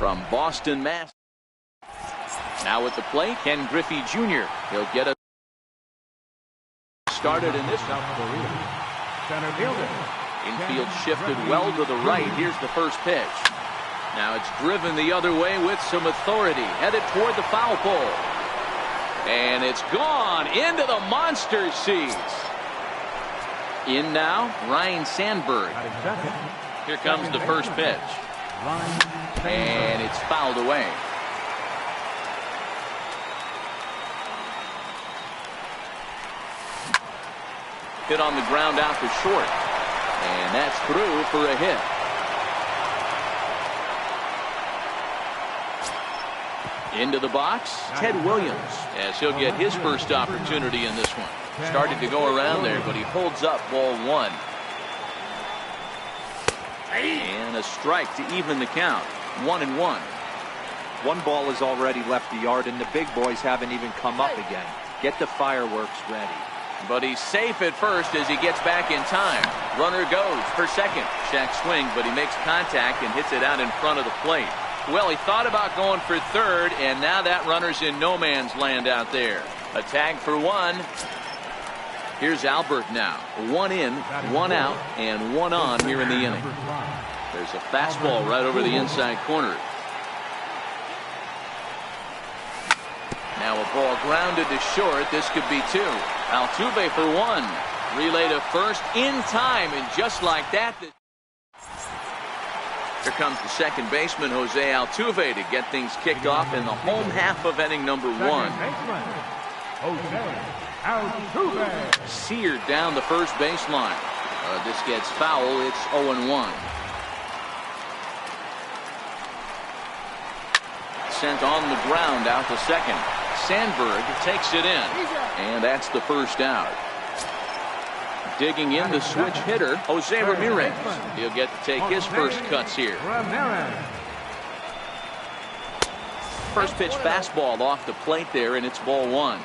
from Boston, Mass. Now at the plate, Ken Griffey Jr. He'll get a started in this. South Korea. Center fielder. Infield shifted well to the right. Here's the first pitch. Now it's driven the other way with some authority. Headed toward the foul pole. And it's gone into the monster seats. In now, Ryne Sandberg. Here comes the first pitch. And it's fouled away. Hit on the ground out to short. And that's through for a hit. Into the box, Ted Williams, as he'll get his first opportunity in this one. Started to go around there, but he holds up ball one. And a strike to even the count. 1-1. One ball has already left the yard, and the big boys haven't even come up again. Get the fireworks ready. But he's safe at first as he gets back in time. Runner goes for second. Shack swing, but he makes contact and hits it out in front of the plate. Well, he thought about going for third, and now that runner's in no man's land out there. A tag for one. Here's Albert now. One in, one out, and one on here in the inning. There's a fastball right over the inside corner. Now a ball grounded to short. This could be two. Altuve for one. Relay to first in time, and just like that. Here comes the second baseman, Jose Altuve, to get things kicked off in the home half of inning number one. Seared down the first baseline. This gets foul. It's 0-1. Sent on the ground out to second. Sandberg takes it in. And that's the first out. Digging in the switch hitter, Jose Ramirez. He'll get to take his first cuts here. First pitch fastball off the plate there, and it's ball one.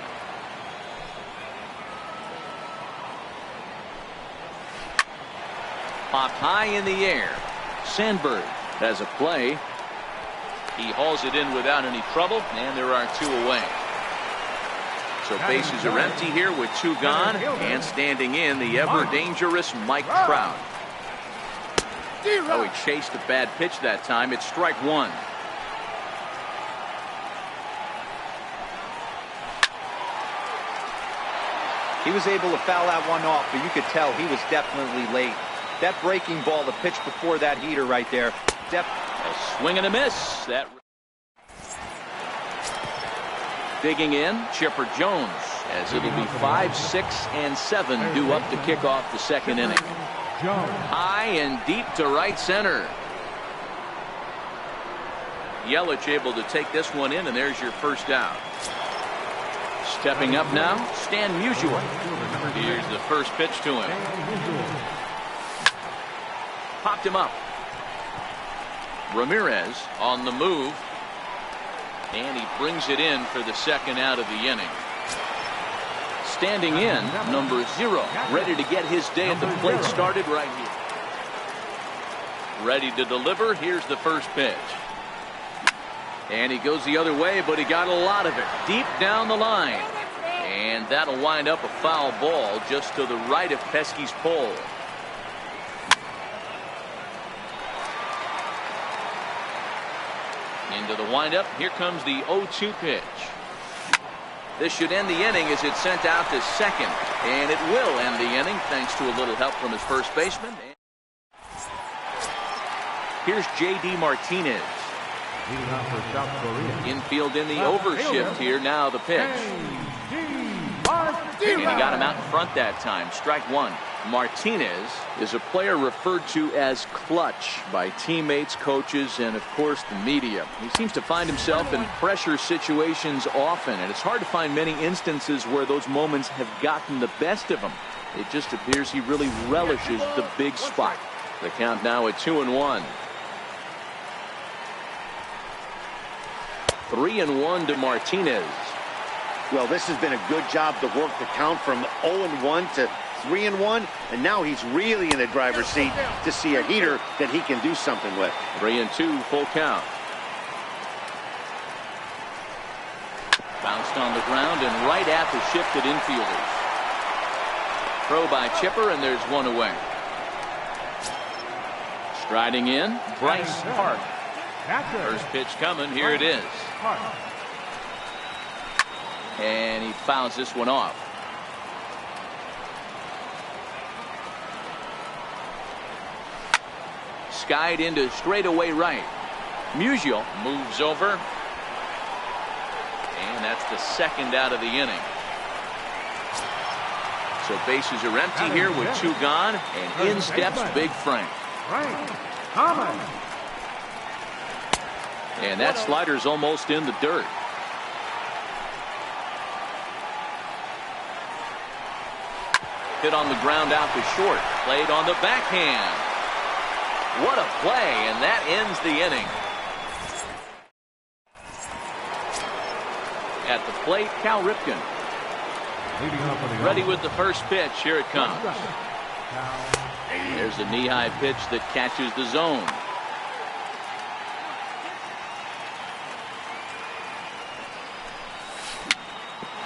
Popped high in the air. Sandberg has a play. He hauls it in without any trouble, and there are two away. So bases are empty here with two gone, and standing in the ever dangerous Mike Trout. Oh, he chased a bad pitch that time. It's strike one. He was able to foul that one off, but you could tell he was definitely late. That breaking ball, the pitch before that heater right there. A swing and a miss. That digging in, Chipper Jones, as it'll be 5, 6, and 7 due up to kick off the second inning. High and deep to right center. Yelich able to take this one in, and there's your first out. Stepping up now, Stan Musial. Here's the first pitch to him. Popped him up. Ramirez on the move. And he brings it in for the second out of the inning. Standing in, number 0, ready to get his day at the plate started right here. Ready to deliver. Here's the first pitch. And he goes the other way, but he got a lot of it deep down the line. And that'll wind up a foul ball just to the right of Pesky's pole. Into the windup. Here comes the 0-2 pitch. This should end the inning as it's sent out to second. And it will end the inning thanks to a little help from his first baseman. Here's J.D. Martinez. Infield in the overshift here. Now the pitch. And he got him out in front that time. Strike one. Martinez is a player referred to as clutch by teammates, coaches, and of course the media. He seems to find himself in pressure situations often, and it's hard to find many instances where those moments have gotten the best of him. It just appears he really relishes the big spot. The count now at 2-1. 3-1 to Martinez. Well, this has been a good job to work the count from 0-1 to 3-1, and now he's really in the driver's seat to see a heater that he can do something with. 3-2, full count. Bounced on the ground and right at the shifted infielders. Throw by Chipper, and there's one away. Striding in, Bryce Harp. First pitch coming. Here it is. And he fouls this one off. Skied into straightaway right. Musial moves over. And that's the second out of the inning. So bases are empty here with 2 gone. And in steps Big Frank. And that slider's almost in the dirt. Hit on the ground out to short. Played on the backhand. What a play, and that ends the inning. At the plate, Cal Ripken. Ready with the first pitch. Here it comes. There's a knee-high pitch that catches the zone.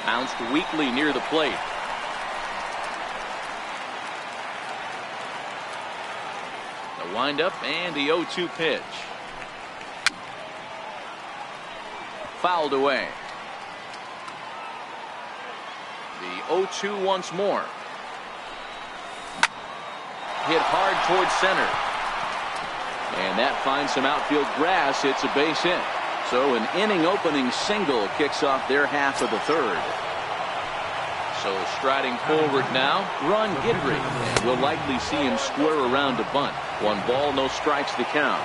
Bounced weakly near the plate. The windup and the 0-2 pitch. Fouled away. The 0-2 once more. Hit hard towards center. And that finds some outfield grass. It's a base hit. So an inning opening single kicks off their half of the third. So striding forward now, Ron Guidry. And we'll likely see him square around a bunt. 1 ball, no strikes to count.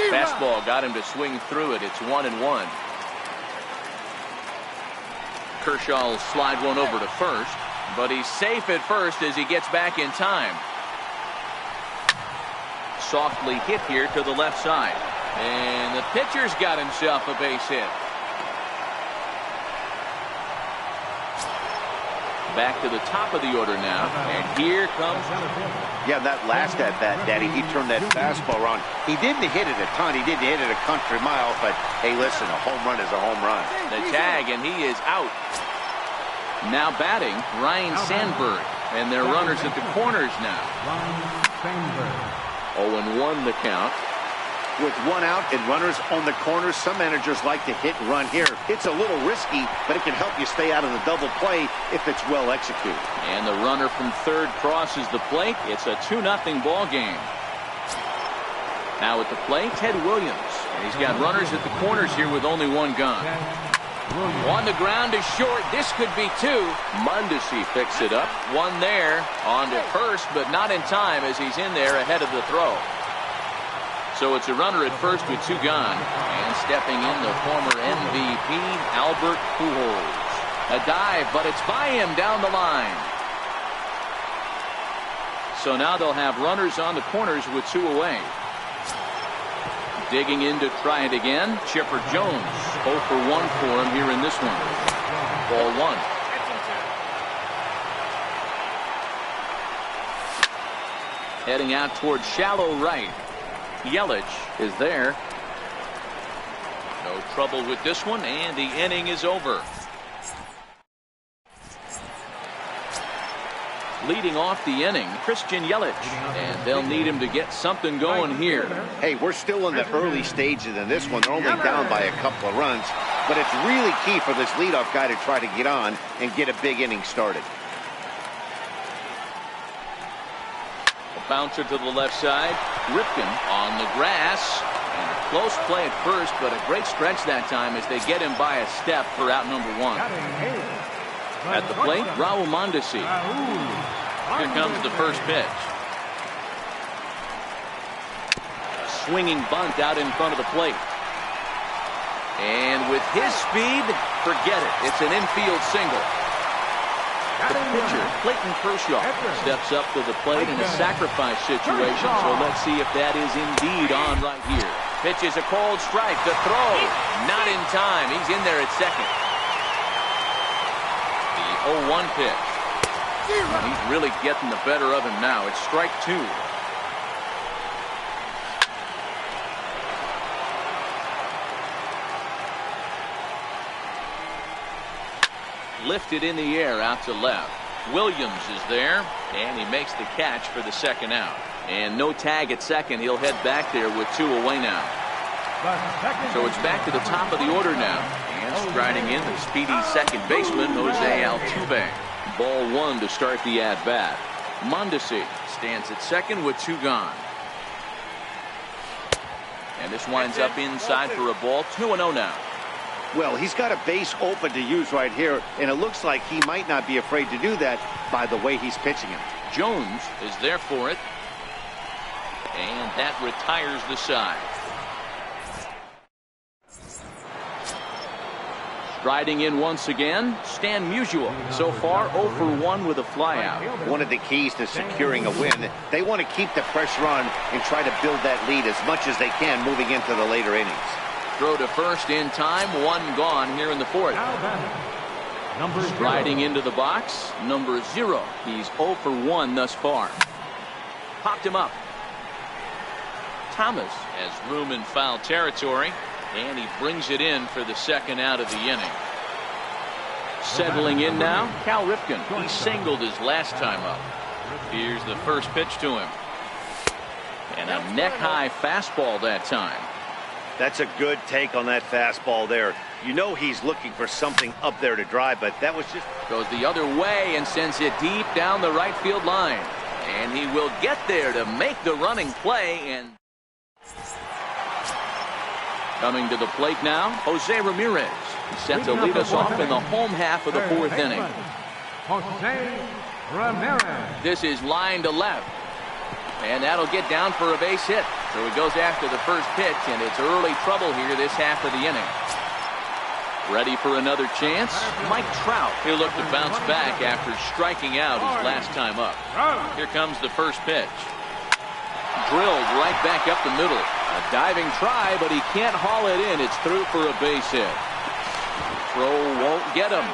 Fastball got him to swing through it. It's 1-1. Kershaw will slide one over to first, but he's safe at first as he gets back in time. Softly hit here to the left side. And the pitcher's got himself a base hit. Back to the top of the order now, and here comes. Yeah, that last at bat, Daddy, he turned that fastball around. He didn't hit it a ton. He didn't hit it a country mile, but hey, listen, a home run is a home run. The tag, and he is out. Now batting, Ryan Sandberg, and their runners at the corners now. 0-1 the count. With 1 out and runners on the corners, some managers like to hit and run here. It's a little risky, but it can help you stay out of the double play if it's well executed. And the runner from third crosses the plate. It's a 2-0 ball game. Now at the plate, Ted Williams. And he's got runners at the corners here with only 1 gone. On the ground is short. This could be 2. Mondesi picks it up. 1 there. On to first, but not in time as he's in there ahead of the throw. So it's a runner at first with 2 gone. And stepping in the former MVP, Albert Pujols. A dive, but it's by him down the line. So now they'll have runners on the corners with 2 away. Digging in to try it again, Chipper Jones. 0 for 1 for him here in this one. Ball 1. Heading out towards shallow right. Yelich is there. No trouble with this one, and the inning is over. Leading off the inning, Christian Yelich, and they'll need him to get something going here. Hey, we're still in the early stages in this one. They're only down by a couple of runs, but it's really key for this leadoff guy to try to get on and get a big inning started. Bouncer to the left side. Ripken on the grass. And a close play at first, but a great stretch that time as they get him by a step for out number 1. At the plate, Raul Mondesi. Here comes the first pitch. A swinging bunt out in front of the plate. And with his speed, forget it. It's an infield single. The pitcher, Clayton Kershaw, steps up to the plate in a sacrifice situation, so let's see if that is indeed on right here. Pitch is a cold strike. The throw, not in time. He's in there at second. The 0-1 pitch. And he's really getting the better of him now. It's strike 2. Lifted in the air out to left. Williams is there, and he makes the catch for the second out. And no tag at second. He'll head back there with 2 away now. So it's back to the top of the order now. And striding in the speedy second baseman, Jose Altuve. Ball 1 to start the at-bat. Mondesi stands at second with 2 gone. And this winds up inside for a ball. 2-0 now. Well, he's got a base open to use right here, and it looks like he might not be afraid to do that by the way he's pitching him. Jones is there for it. And that retires the side. Striding in once again, Stan Musial. So far 0 for 1 with a flyout. One of the keys to securing a win, they want to keep the pressure on and try to build that lead as much as they can moving into the later innings. Throw to first in time, 1 gone here in the 4th. Striding into the box, number 0. He's 0 for 1 thus far. Popped him up. Thomas has room in foul territory, and he brings it in for the second out of the inning. Settling in now, Cal Ripken. He singled his last time up. Here's the first pitch to him. And a neck-high fastball that time. That's a good take on that fastball there. You know he's looking for something up there to drive, but that was just... Goes the other way and sends it deep down the right field line. And he will get there to make the running play. And coming to the plate now, Jose Ramirez. He's set to lead us off in the home half of the 4th inning. Jose Ramirez. This is line to left. And that'll get down for a base hit. So he goes after the first pitch, and it's early trouble here this half of the inning. Ready for another chance? Mike Trout. He'll look to bounce back after striking out his last time up. Here comes the first pitch. Drilled right back up the middle. A diving try, but he can't haul it in. It's through for a base hit. Throw won't get him.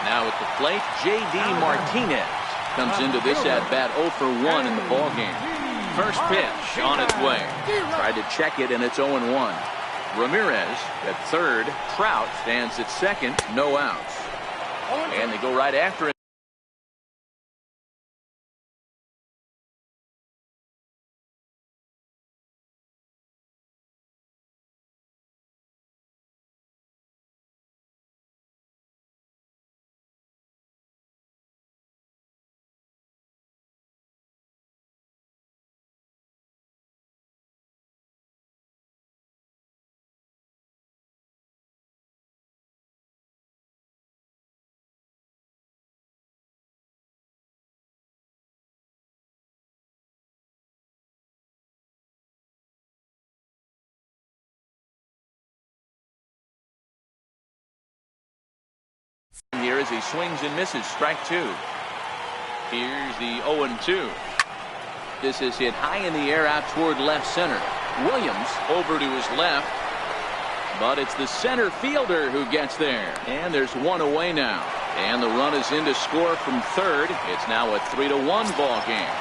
Now at the plate, J.D. Martinez comes into this at-bat 0 for 1 in the ballgame. First pitch on its way. Tried to check it, and it's 0-1. Ramirez at third. Trout stands at second. No outs. And they go right after it. Here as he swings and misses. Strike 2. Here's the 0-2. This is hit high in the air out toward left center. Williams over to his left, but it's the center fielder who gets there. And there's 1 away now. And the run is in to score from third. It's now a 3-1 ball game.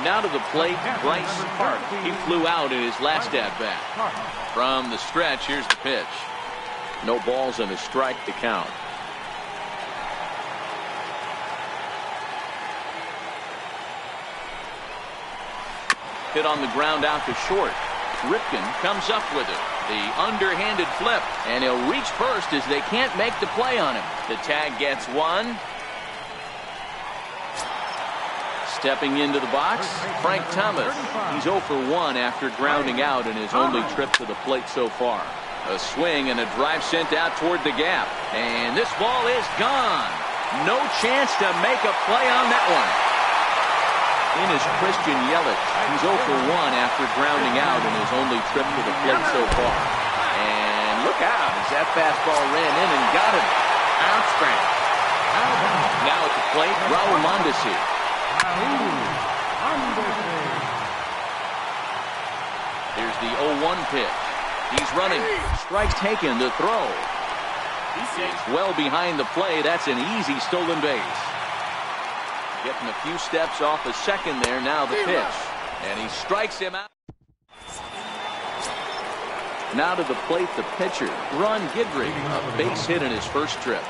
Now to the plate, Bryce Harp. He flew out in his last at-bat. From the stretch, here's the pitch. No balls and a strike to count. Hit on the ground out to short. Ripken comes up with it. The underhanded flip, and he'll reach first as they can't make the play on him. The tag gets 1. Stepping into the box, Frank Thomas. He's 0 for 1 after grounding out in his only trip to the plate so far. A swing and a drive sent out toward the gap. And this ball is gone. No chance to make a play on that one. In is Christian Yelich. He's 0 for 1 after grounding out in his only trip to the plate so far. And look out as that fastball ran in and got him. Outstanding. Now at the plate, Raul Mondesi. Here's the 0-1 pitch. He's running. Strike taken. The throw. It's well behind the play. That's an easy stolen base. Getting a few steps off the second there. Now the pitch. And he strikes him out. Now to the plate, the pitcher, Ron Guidry, a base hit in his first trip.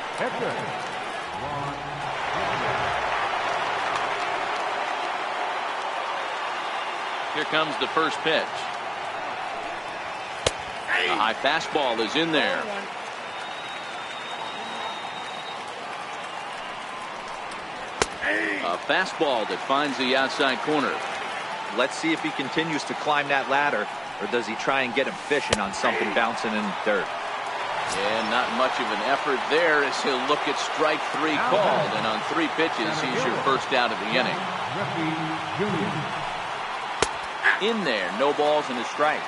Here comes the first pitch. A high fastball is in there. A fastball that finds the outside corner. Let's see if he continues to climb that ladder, or does he try and get him fishing on something bouncing in the dirt? And not much of an effort there as he'll look at strike 3 called. And on 3 pitches, he's your first out of the inning. In there, no balls and a strike.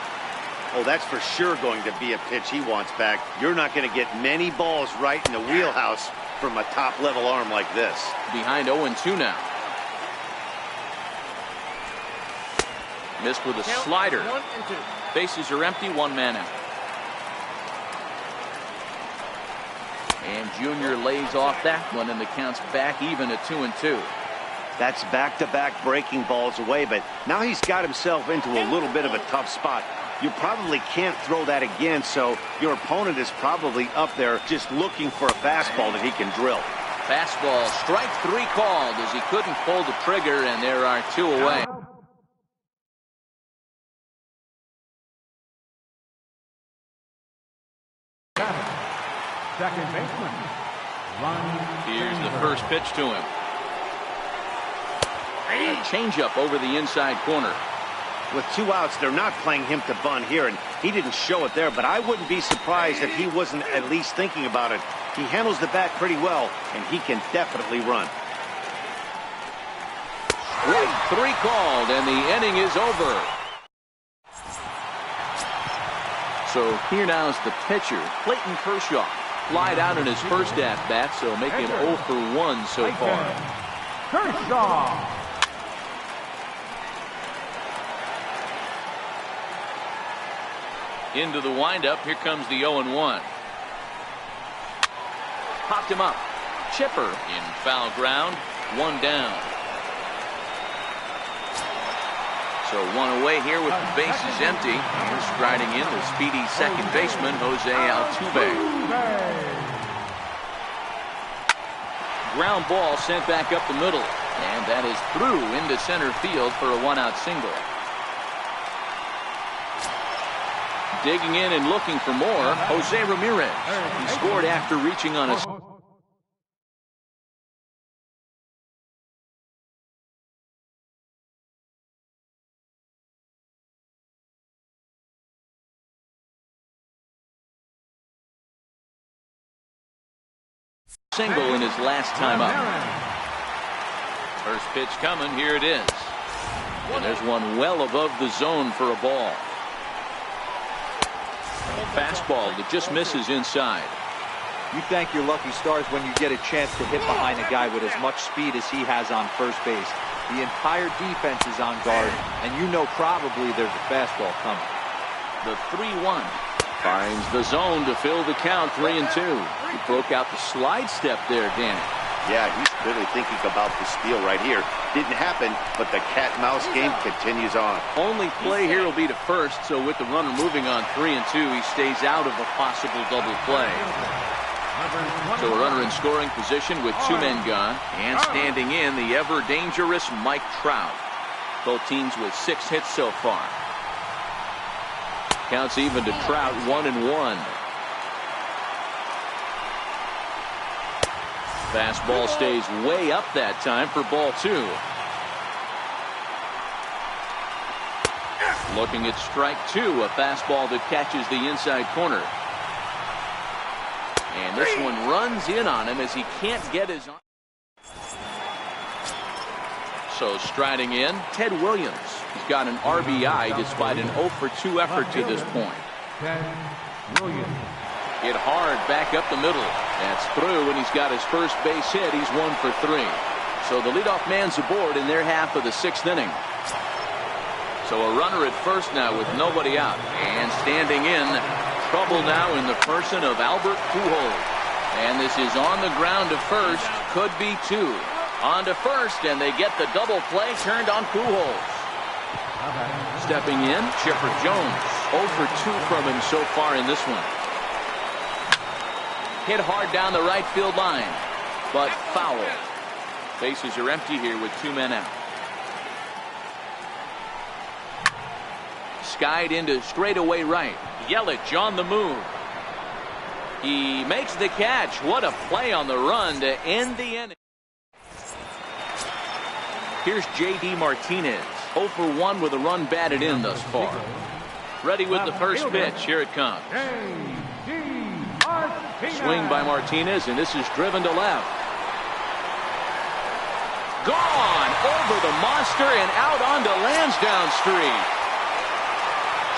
Oh, that's for sure going to be a pitch he wants back. You're not going to get many balls right in the wheelhouse from a top-level arm like this. Behind 0-2 now. Missed with a slider. Bases are empty, 1 man out. And Junior lays off that one, and the count's back even at 2-2. That's back-to-back breaking balls away, but now he's got himself into a little bit of a tough spot. You probably can't throw that again, so your opponent is probably up there just looking for a fastball that he can drill. Fastball, strike 3 called as he couldn't pull the trigger, and there are 2 away. Second baseman. Here's the first pitch to him. A changeup over the inside corner. With 2 outs, they're not playing him to bunt here, and he didn't show it there, but I wouldn't be surprised if he wasn't at least thinking about it. He handles the bat pretty well, and he can definitely run. Strike 3 called, and the inning is over. So here now is the pitcher, Clayton Kershaw. Flied out in his first at-bat, so making 0 for 1 so far. Kershaw. Into the windup, here comes the 0-1. Popped him up. Chipper in foul ground, 1 down. So 1 away here with the bases empty. Here's striding in the speedy second baseman, Jose Altuve. Ground ball sent back up the middle. And that is through into center field for a 1-out single. Digging in and looking for more, Jose Ramirez. He scored after reaching on a single in his last time up. First pitch coming, here it is. And there's one well above the zone for a ball. Fastball that just misses inside. You thank your lucky stars when you get a chance to hit behind a guy with as much speed as he has on first base. The entire defense is on guard, and you know probably there's a fastball coming. The 3-1 finds the zone to fill the count, 3-2. He broke out the slide step there, Danny. Yeah, he's clearly thinking about the steal right here. Didn't happen, but the cat-mouse game continues on. Only play here will be to first, so with the runner moving on 3-2, he stays out of a possible double play. So a runner in scoring position with 2 men gone, and standing in the ever-dangerous Mike Trout. Both teams with 6 hits so far. Counts even to Trout, 1-1. Fastball stays way up that time for ball 2. Looking at strike 2, a fastball that catches the inside corner. And this one runs in on him as he can't get his arm. So striding in, Ted Williams. He's got an RBI despite an 0 for 2 effort to this point. Ted Williams. Hit hard back up the middle. That's through, and he's got his first base hit. He's 1 for 3. So the leadoff man's aboard in their half of the 6th inning. So a runner at first now with nobody out. And standing in, trouble now in the person of Albert Pujols. And this is on the ground to first. Could be 2. On to first, and they get the double play turned on Pujols. Stepping in, Chipper Jones. 0 for 2 from him so far in this one. Hit hard down the right field line, but foul. Bases are empty here with 2 men out. Skied into straightaway right. Yelich on the move. He makes the catch. What a play on the run to end the inning. Here's J.D. Martinez. 0 for 1 with a run batted in thus far. Ready with the first pitch. Here it comes. Swing by Martinez, and this is driven to left. Gone over the monster and out onto Lansdowne Street.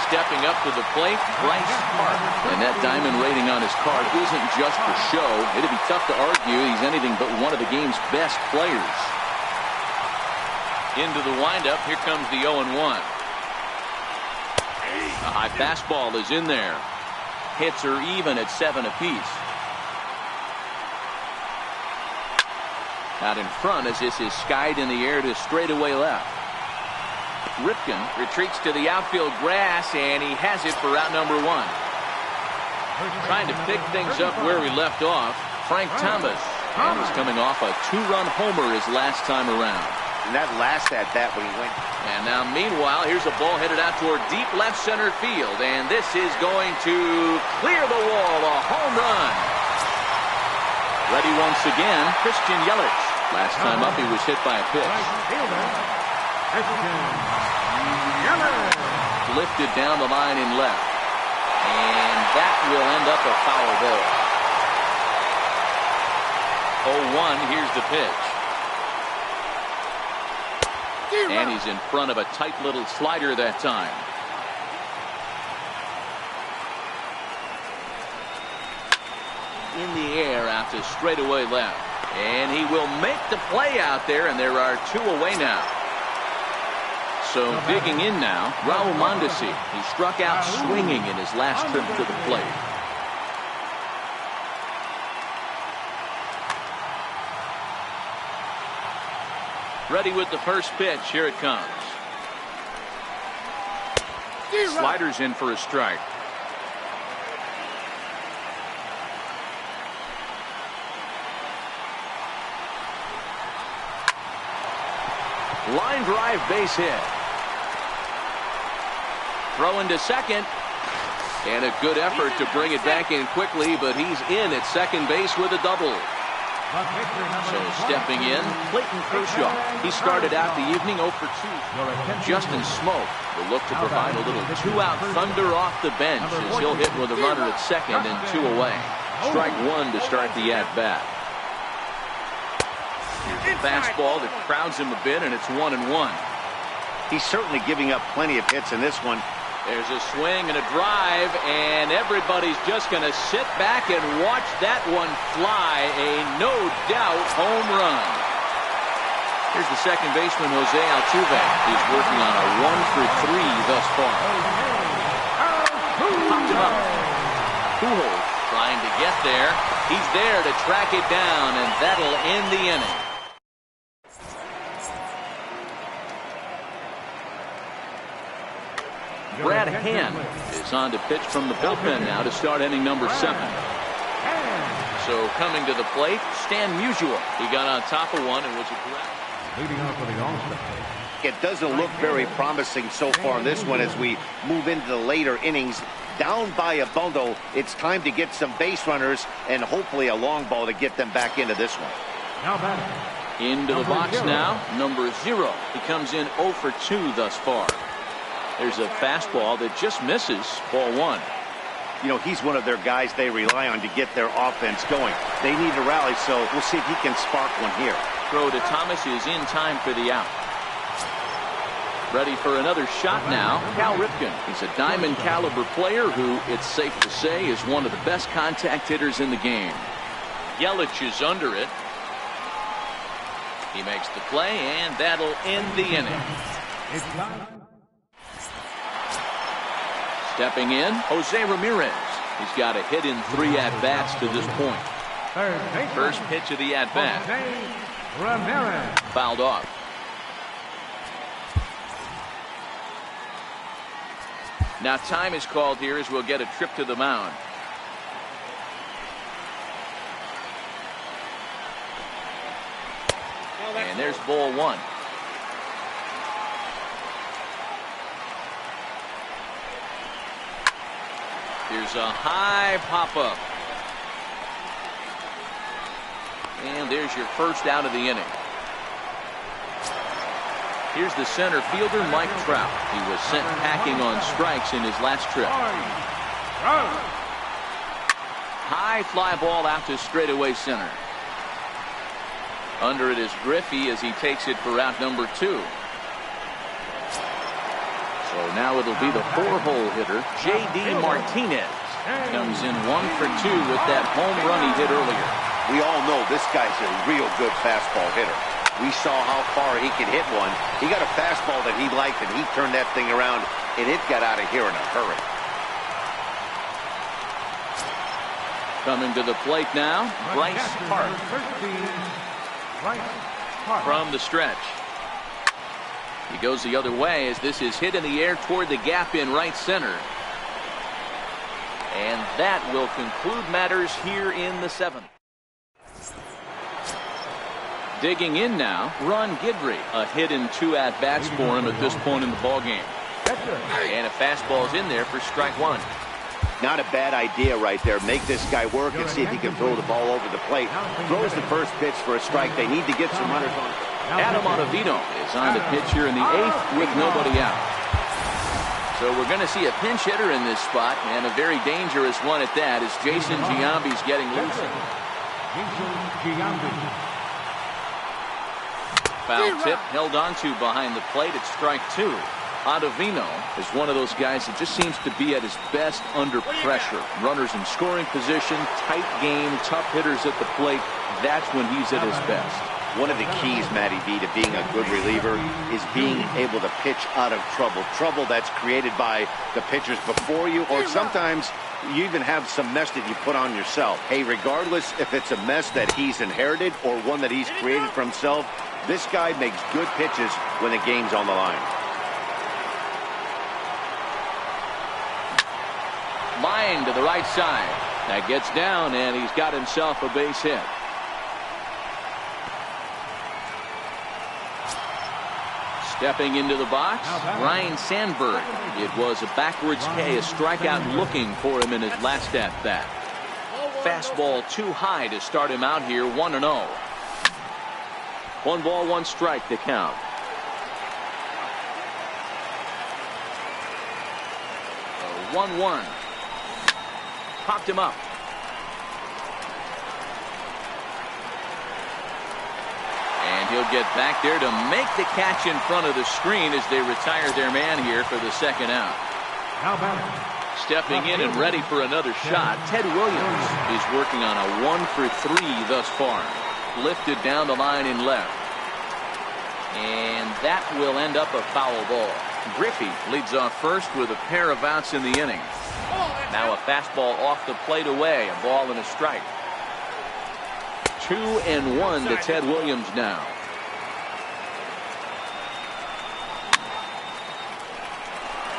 Stepping up to the plate, Bryce Harper. And that diamond rating on his card isn't just for show. It'd be tough to argue he's anything but one of the game's best players. Into the windup, here comes the 0-1. A high fastball is in there. Hits are even at 7 apiece. Out in front as this is skied in the air to straightaway left. Ripken retreats to the outfield grass, and he has it for out number 1. Trying to pick things up where we left off, Frank Thomas. And he's coming off a 2-run homer his last time around. And that last at bat when he went. And now meanwhile, here's a ball headed out toward deep left center field, and this is going to clear the wall, a home run. Ready once again, Christian Yelich. Last time up, he was hit by a pitch. Lifted down the line in left, and that will end up a foul ball. 0-1, here's the pitch. And he's in front of a tight little slider that time. In the air out to straightaway left. And he will make the play out there, and there are 2 away now. So digging in now, Raul Mondesi. He struck out swinging in his last trip to the plate. Ready with the first pitch. Here it comes. Sliders in for a strike. Line drive, base hit. Throw into second. And a good effort to bring it back in quickly, but he's in at second base with a double. So stepping in, Clayton Kershaw. He started out the evening 0 for 2. Justin Smoke will look to provide a little 2-out thunder off the bench as he'll hit with a runner at second and 2 away. Strike 1 to start the at-bat. Fastball that crowds him a bit, and it's 1-1. He's certainly giving up plenty of hits in this one. There's a swing and a drive, and everybody's just going to sit back and watch that one fly. A no-doubt home run. Here's the second baseman, Jose Altuve. He's working on a 1 for 3 thus far. Popped him up. Pujols trying to get there. He's there to track it down, and that'll end the inning. Brad Hand is on to pitch from the bullpen now to start inning number 7. So coming to the plate, Stan Musial. He got on top of one and was a grab. Leading off for the All-Star. It doesn't look very promising so far in this one as we move into the later innings. Down by a bundle, it's time to get some base runners and hopefully a long ball to get them back into this one. Now batting. Into the box now, number 0. He comes in 0 for 2 thus far. There's a fastball that just misses, ball 1. You know, he's one of their guys they rely on to get their offense going. They need a rally, so we'll see if he can spark one here. Throw to Thomas is in time for the out. Ready for another shot now, Cal Ripken. He's a diamond caliber player who, it's safe to say, is one of the best contact hitters in the game. Yelich is under it. He makes the play, and that'll end the inning. Stepping in, Jose Ramirez. He's got a hit in 3 at-bats to this point. First pitch of the at-bat. Fouled off. Now time is called here as we'll get a trip to the mound. And there's ball one. Here's a high pop-up. And there's your first out of the inning. Here's the center fielder, Mike Trout. He was sent packing on strikes in his last trip. High fly ball out to straightaway center. Under it is Griffey as he takes it for out number 2. So now it'll be the 4-hole hitter, J.D. Martinez. Comes in 1 for 2 with that home run he hit earlier. We all know this guy's a real good fastball hitter. We saw how far he could hit one. He got a fastball that he liked, and he turned that thing around, and it got out of here in a hurry. Coming to the plate now, Bryce Hart. From the stretch. He goes the other way as this is hit in the air toward the gap in right center. And that will conclude matters here in the 7th. Digging in now, Ron Guidry. A hit in 2 at-bats for him at this point in the ballgame. And a fastball's in there for strike 1. Not a bad idea right there. Make this guy work and see if he can throw the ball over the plate. Throws the first pitch for a strike. They need to get some runners on. Adam Ottavino is on the pitch here in the 8th with nobody out. So we're going to see a pinch hitter in this spot, and a very dangerous one at that, as Jason Giambi's getting loose. Foul tip held onto behind the plate at strike 2. Ottavino is one of those guys that just seems to be at his best under pressure. Runners in scoring position, tight game, tough hitters at the plate. That's when he's at his best. One of the keys, Matty V, to being a good reliever is being able to pitch out of trouble. Trouble that's created by the pitchers before you, or sometimes you even have some mess that you put on yourself. Hey, regardless if it's a mess that he's inherited or one that he's created for himself, this guy makes good pitches when the game's on the line. Line to the right side. That gets down, and he's got himself a base hit. Stepping into the box, Ryne Sandberg. It was a backwards K, a strikeout looking for him in his last at-bat. Fastball too high to start him out here, 1-0. 1 ball, 1 strike to count. A 1-1. Popped him up. And he'll get back there to make the catch in front of the screen as they retire their man here for the 2nd out. Stepping in and ready for another shot, Ted Williams is working on a 1 for 3 thus far. Lifted down the line in left. And that will end up a foul ball. Griffey leads off first with a pair of outs in the inning. Now a fastball off the plate away, a ball and a strike. 2-1 to Ted Williams now.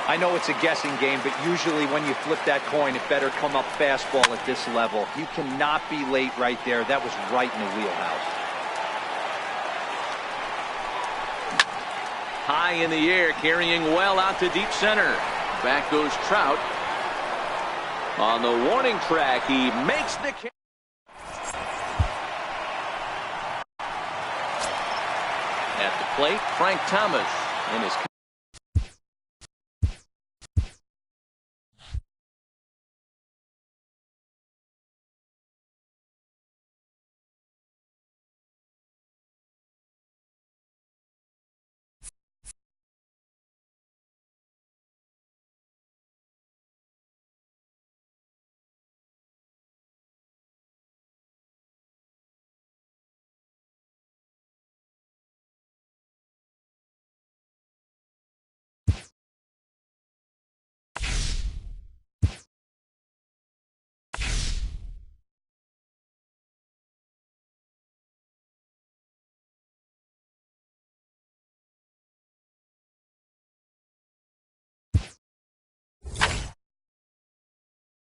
I know it's a guessing game, but usually when you flip that coin, it better come up fastball at this level. You cannot be late right there. That was right in the wheelhouse. High in the air, carrying well out to deep center. Back goes Trout. On the warning track, he makes the catch. At the plate, Frank Thomas. And his